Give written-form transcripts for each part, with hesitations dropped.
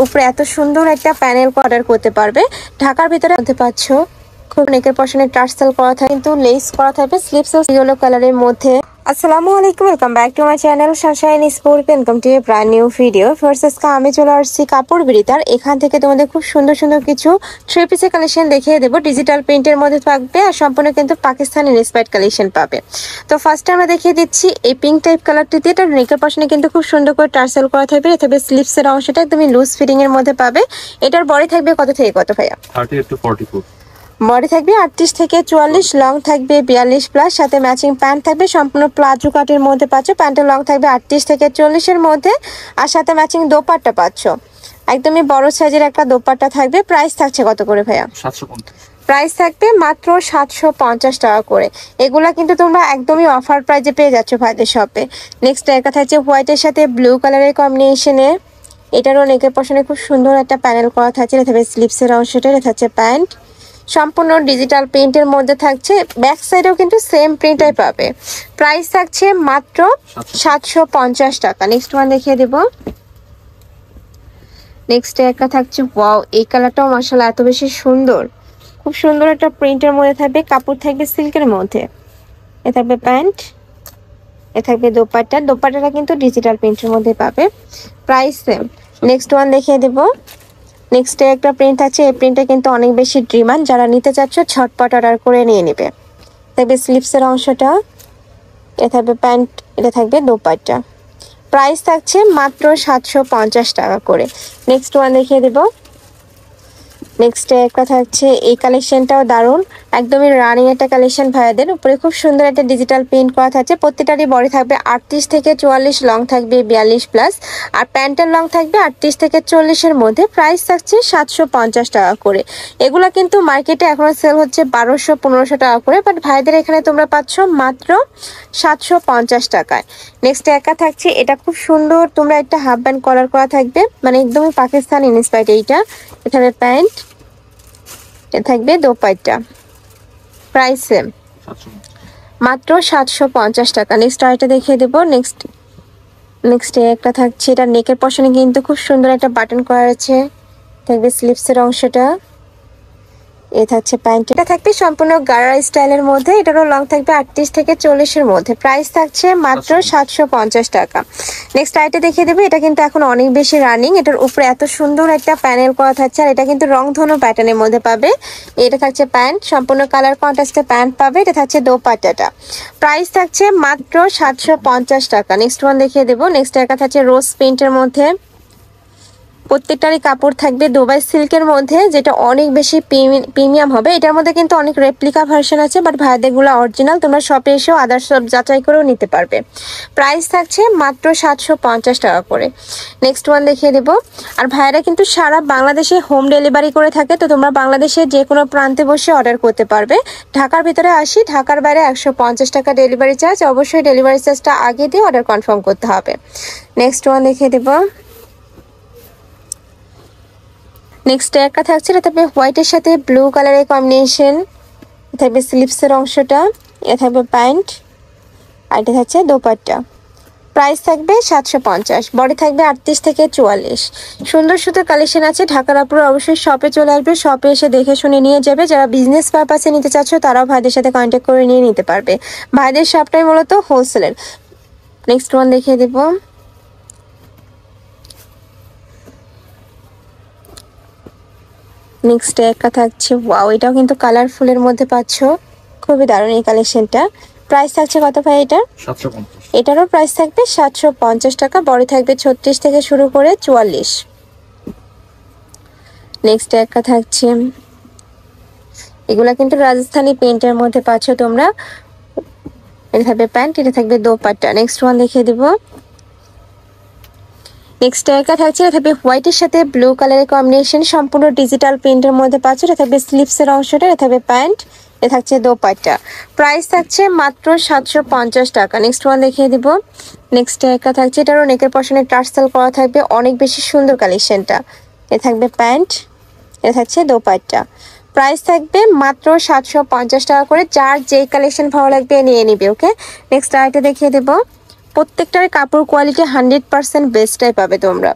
উপরে এত সুন্দর একটা প্যানেল অর্ডার করতে পারবে। ঢাকার ভিতরে আনতে পারছো। খুব নেকের পশনে টার্সেল করা থাকে, কিন্তু লেস করা থাকবে, স্লিপস ইয়েলো কালারের মধ্যে। আসসালামু আলাইকুম, welcome back to my channel Sunshine sport. Welcome to A brand new video. First আজকে আমি চলে আসছি কাপড় বিড়িতার। এখান থেকে তোমাদের খুব সুন্দর সুন্দর কিছু থ্রি পিসের কালেকশন দেখিয়ে দেবো। ডিজিটাল প্রিন্টের মধ্যে থাকবে আর সম্পূর্ণ কিন্তু পাকিস্তানি ইন্সপায়ার্ড কালেকশন পাবে। তো ফার্স্টে আমরা দেখিয়ে দিচ্ছি এই পিঙ্ক টাইপ কালারটিতে। এটা নেকের পশনে কিন্তু খুব সুন্দর করে টার্সেল করা থাকবে। তবে স্লিপসের অংশটা একদমই লুজ ফিটিং এর মধ্যে পাবে। এটার বডি থাকবে কত থেকে কত ভাইয়া? 38 to 44। বডি থাকবে 38 থেকে 44, লং থাকবে 42 প্লাস, সাথে ম্যাচিং প্যান্ট থাকবে সম্পূর্ণ প্লাজো কাটের মধ্যে পাচ্ছ। প্যান্টের লং থাকবে 38 থেকে 40 এর মধ্যে, আর সাথে ম্যাচিং দোপাট্টা পাচ্ছ। একদমই বড় সাইজের একটা দোপাট্টা থাকবে। প্রাইস থাকছে কত করে ভাইয়া? 750। প্রাইস থাকবে মাত্র 750 টাকা করে। এগুলা কিন্তু তোমরা একদমই অফার প্রাইসে পেয়ে যাচ্ছ ভাইদের শপে। নেক্সট একটা থাকছে হোয়াইটের সাথে ব্লু কালারের কম্বিনেশনে। এটারও নেকের পশনে খুব সুন্দর একটা প্যানেল করা থাকছে। এটা থাকবে স্লিপসের অংশটা, এটা থাকছে প্যান্ট, সম্পূর্ণ ডিজিটাল প্রিন্টের মধ্যে থাকছে। ব্যাক সাইডেও কিন্তু সেম প্রিন্টই পাবে। প্রাইস থাকছে মাত্র 750 টাকা। নেক্সট ওয়ান দেখিয়ে দেব। নেক্সট একটা থাকছে, ওয়াও, এই কালারটাও মাশাআল্লাহ এত বেশি সুন্দর। খুব সুন্দর একটা প্রিন্টের মধ্যে থাকবে, কাপড় থাকবে সিল্কের মধ্যে। এ থাকবে প্যান্ট, এ থাকবে দোপাট্টা। দোপাট্টাটা কিন্তু ডিজিটাল প্রিন্টের মধ্যে পাবে। Price same. নেক্সট ওয়ান দেখিয়ে দেব। নেক্সট একটা প্রিন্ট আছে। এই প্রিন্টটা কিন্তু অনেক বেশি ডিমান্ড। যারা নিতে চাচ্ছ ঝটপট অর্ডার করে নিয়ে নেবে। থাকবে স্লিপসের অংশটা, এটা থাকবে প্যান্ট, এটা থাকবে দোপাট্টা। প্রাইস থাকছে মাত্র 750 টাকা করে। নেক্সট ওয়ান দেখিয়ে দেব। নেক্সট একটা থাকছে, এই কালেকশনটাও দারুণ, একদমই রানিং একটা কালেকশন ভাইয়াদের। উপরে খুব সুন্দর একটা ডিজিটাল প্রিন্ট করা থাকছে। প্রত্যেকটারই বডি থাকবে 38 থেকে 44, লং থাকবে 42 প্লাস, আর প্যান্টের লং থাকবে 38 থেকে 40 এর মধ্যে। প্রাইস থাকছে 750 টাকা করে। এগুলা কিন্তু মার্কেটে এখনো সেল হচ্ছে 1200-1500 টাকা করে, বাট ভাইদের এখানে তোমরা পাচ্ছ মাত্র 750 টাকায়। নেক্সট একা থাকছে, এটা খুব সুন্দর, তোমরা একটা হাফ ব্যান্ড কলার করা থাকবে, মানে একদমই পাকিস্তানি ইন্সপায়ার্ড। এইটা এখানে প্যান্ট, এ থাকবে দোপাট্টা। প্রাইস সেম, মাত্র 750 টাকা। নেক্সট আরেকটা দেখিয়ে দেবো। নেক্সট একটা থাকছে, এটা নেকের পশনে কিন্তু খুব সুন্দর একটা বাটন করা আছে। থাকবে স্লিপসের অংশটা, এ থাকছে প্যান্ট। এটা থাকবে সম্পূর্ণ গাড়া স্টাইলের মধ্যে। এটারও লং থাকবে 38 থেকে 40 এর মধ্যে। প্রাইস থাকছে মাত্র 750 টাকা। নেক্সট আইটে দেখিয়ে দেবো। এটা কিন্তু এখন অনেক বেশি রানিং। এটার উপরে এত সুন্দর একটা প্যানেল করা থাকছে, আর এটা কিন্তু রংধনু প্যাটার্নের মধ্যে পাবে। এটা থাকছে প্যান্ট, সম্পূর্ণ কালার কন্ট্রাস্টে প্যান্ট পাবে। এটা থাকছে দোপাট্টাটা। প্রাইস থাকছে মাত্র 750 টাকা। নেক্সট ওয়ান দেখিয়ে দেবো। নেক্সট একটা থাকছে রোজ প্রিন্টের মধ্যে। প্রত্যেকটারই কাপড় থাকবে দুবাই সিল্কের মধ্যে, যেটা অনেক বেশি প্রিমিয়াম হবে। এটার মধ্যে কিন্তু অনেক রেপ্লিকা ভার্সন আছে, বাট ভাইদেরগুলো অরিজিনাল। তোমরা শপে এসেও আদার্স সব যাচাই করেও নিতে পারবে। প্রাইস থাকছে মাত্র 750 টাকা করে। নেক্সট ওয়ান দেখিয়ে দেবো। আর ভাইয়েরা কিন্তু সারা বাংলাদেশে হোম ডেলিভারি করে থাকে। তো তোমরা বাংলাদেশে যে কোনো প্রান্তে বসে অর্ডার করতে পারবে। ঢাকার ভিতরে 80, ঢাকার বাইরে 150 টাকা ডেলিভারি চার্জ। অবশ্যই ডেলিভারি চার্জটা আগে দিয়ে অর্ডার কনফার্ম করতে হবে। নেক্সট ওয়ান দেখিয়ে দেবো। নেক্সট একটা থাকছে, এটা থাকবে হোয়াইটের সাথে ব্লু কালারের কম্বিনেশন। থাকবে স্লিপসের অংশটা, এ থাকবে প্যান্ট, আর এটা থাকছে দোপাট্টা। প্রাইস থাকবে 750, বডি থাকবে 38 থেকে 44। সুন্দর সুন্দর কালেকশন আছে। ঢাকার আপুরা অবশ্যই শপে চলে আসবে। শপে এসে দেখে শুনে নিয়ে যাবে। যারা বিজনেস পারপাসে নিতে চাচ্ছ তারাও ভাইদের সাথে কন্ট্যাক্ট করে নিয়ে নিতে পারবে। ভাইদের শপটাই মূলত হোলসেলের। নেক্সট ওয়ান দেখিয়ে দেবো। নেক্সট একটা থাকছে, ওয়াও, এটাও কিন্তু কালারফুলের মধ্যে পাচ্ছ। খুবই দারুণ এই কালেকশনটা। প্রাইস থাকছে কত ভাই এটার? 750। এটারও প্রাইস থাকবে 750 টাকা। বডি থাকবে 36 থেকে শুরু করে 44। নেক্সট একটা থাকছে, এগুলা কিন্তু রাজস্থানি প্রিন্টের মধ্যে পাচ্ছ তোমরা। এটা থাকবে প্যান্ট, এটা থাকবে দোপাট্টা। নেক্সট ওয়ান দেখিয়ে দিব। নেক্সট একটা থাকছে, এটা থাকবে হোয়াইটের সাথে ব্লু কালারের কম্বিনেশন, সম্পূর্ণ ডিজিটাল প্রিন্টের মধ্যে পাচ্ছ। এটা থাকবে স্লিপসের অংশটা, এটা থাকবে প্যান্ট, এটা থাকছে দোপাট্টা। প্রাইস থাকছে মাত্র 750 টাকা। নেক্সট ওয়ান দেখিয়ে দিব। নেক্সট একটা থাকছে, এটারও নেকের পশনে টার্সেল করা থাকবে, অনেক বেশি সুন্দর কালেকশনটা। এটা থাকবে প্যান্ট, এটা থাকছে দোপাট্টা। প্রাইস থাকবে মাত্র 750 টাকা করে। যার যেই কালেকশন ভালো লাগবে নিয়ে নিবে। ওকে, নেক্সট আইটা দেখিয়ে দেবো। প্রত্যেকটার কাপড় কোয়ালিটি 100% বেস্টটাই পাবে তোমরা।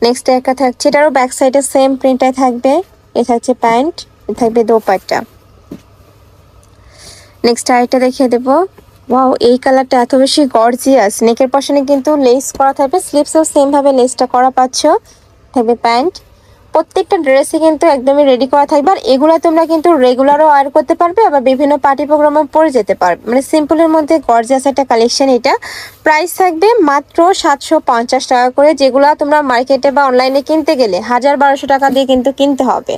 নেক্সট একটা থাকছে, এটারও ব্যাক সাইডে সেম প্রিন্টটাই থাকবে। এ থাকছে প্যান্ট, এ থাকবে দোপাট্টা। নেক্সট আরেকটা দেখিয়ে দেবো। ওয়াও, এই কালারটা এত বেশি গর্জিয়াস। নেকের পশনে কিন্তু লেস করা থাকবে, স্লিভসেও সেম ভাবে লেসটা করা পাচ্ছ। থাকবে প্যান্ট। প্রত্যেকটা ড্রেসে কিন্তু একদমই রেডি করা থাকবে। আর এগুলো তোমরা কিন্তু রেগুলারও ওয়্যার করতে পারবে, আবার বিভিন্ন পার্টি প্রোগ্রামে পরে যেতে পারবে। মানে সিম্পলের মধ্যে গর্জিয়াস একটা কালেকশন এটা। প্রাইস থাকবে মাত্র 750 টাকা করে, যেগুলো তোমরা মার্কেটে বা অনলাইনে কিনতে গেলে 1000-1200 টাকা দিয়ে কিন্তু কিনতে হবে।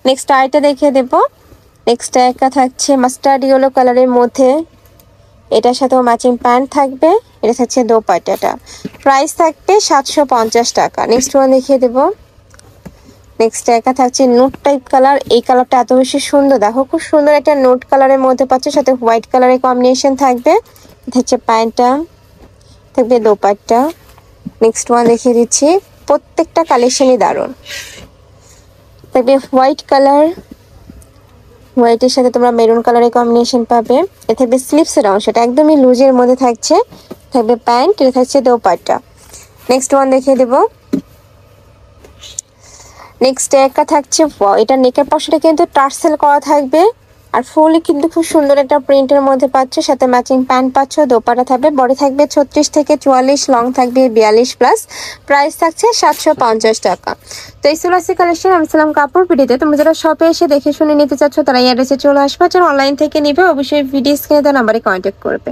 নেক্সট আরেকটা দেখিয়ে দেবো। নেক্সট একটা থাকছে মাস্টার্ড ইয়েলো কালারের মধ্যে, এটার সাথেও ম্যাচিং প্যান্ট থাকবে। এটা থাকছে দোপাট্টাটা, প্রাইস থাকবে 750 টাকা। নেক্সট ওয়ান দেখিয়ে দেবো। নেক্সট একটা থাকছে নোট টাইপ কালার। এই কালারটা এত বেশি সুন্দর, দেখো খুব সুন্দর একটা নোট কালারের মধ্যে পাচ্ছে, সাথে হোয়াইট কালারের কম্বিনেশন থাকবে। এটা হচ্ছে প্যান্টটা, থাকবে দোপাট্টা। নেক্সট ওয়ান দেখিয়ে দিচ্ছি, প্রত্যেকটা কালেকশনই দারুণ। থাকবে হোয়াইট কালার, হোয়াইটের সাথে তোমরা মেরুন কালারের কম্বিনেশন পাবে। এ থাকবে স্লিভসের অংশটা একদমই লুজের মধ্যে থাকছে। থাকবে প্যান্ট, এটা থাকছে দোপাট্টা। নেক্সট ওয়ান দেখিয়ে দেবো। নেক্সট একটা থাকছে, এটা নেকের পাশে কিন্তু টার্সেল করা থাকবে, আর ফুলই কিন্তু খুব সুন্দর একটা প্রিন্টের মধ্যে পাচ্ছ, সাথে ম্যাচিং প্যান্ট পাচ্ছ। দোপাট্টা থাকবে, বডি থাকবে 36 থেকে 44, লং থাকবে 42+। প্রাইস থাকছে 750 টাকা। তো এই সুলাসি কালেকশন আমি ছিলাম কাপড় ভিডিওতে। তোমরা যারা শপে এসে দেখে শুনে নিতে চাচ্ছ তারা এই অ্যাড্রেসে চলে আসবে। যারা অনলাইন থেকে নিবে অবশ্যই ভিডিও স্ক্রিনে দেওয়া নাম্বারে কন্ট্যাক্ট করবে।